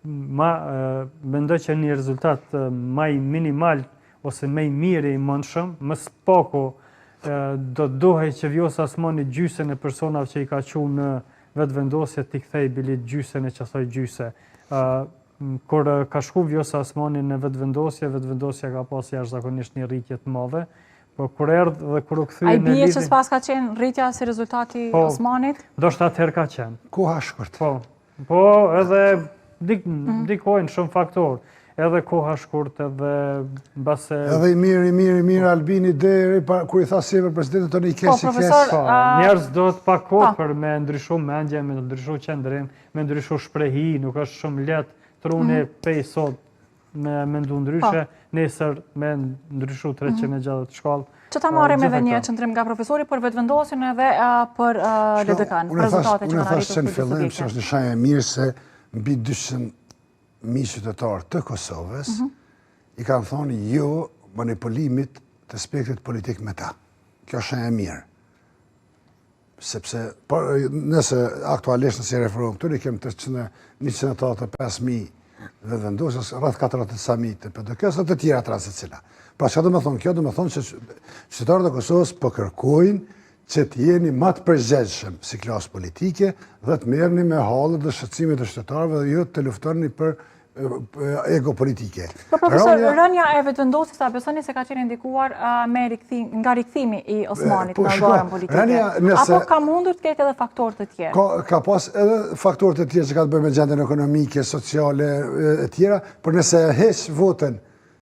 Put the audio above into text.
mendoj që një rezultat më i minimal ose më i mirë i mundshëm, më spako do duhej që Vjosa Osmani gjysën e personave që i ka qenë në vetëvendosje t'i kthej bilit gjysën e qasoj gjyse. Kur ka shku Vjosa Osmani në vetëvendosja ka pas jashtëzakonisht një rritje të madhe, po kur erdhë dhe kur u kthye në lidhje. Ai bie që s'pas ka qenë rritja si rezultati Osmanit? Do shta atëherë ka qenë. Koha shkurt. Po edhe dikojnë shumë faktorë. Edhe koha shkurt, edhe base... Edhe i mirë Albini deri kur i tha si për presidentin tonë i kesh. Njerëz do të pak kohë për me ndryshu mendje, me ndryshu qendrim, me ndryshu shprehi, nuk është shumë lehtë truni pej sot me mendu ndryshe, nesër me ndryshu 360 shkallë. Që ta marrim edhe një qendrim nga profesori për vetëvendosjen edhe për LDK-n, për rezultatet që kanë arritur në fillim që është një shenjë e mirë se mbi 200 mijë qytetarë të Kosovës i kanë thonë jo manipulimit të spektrit politik me ta. Kjo është shenjë e mirë. Sepse, nëse aktualisht nëse i referohem këtu, i kemë 185.000 vetëvendosjes, rreth 40.000 të PDK-s dhe të tjera të rrasë cila. Pra që do me thonë kjo, do me thonë që qytetarët e Kosovës po kërkojnë që të jeni më të përgjegjshëm si klasë politike dhe të merrni me hallet dhe shqetësimet e qytetarëve dhe jo të luftoni për ego politike. Po profesor, rënja e vetëvendosjes a besoni se ka qenë ndikuar nga rikthimi i Osmanit në garën politike? Apo ka mundur të ketë edhe faktorë të tjerë? Ka pas edhe faktorë të tjerë që ka të bëjë me gjendjen ekonomike, sociale e tjera, por nëse heq votën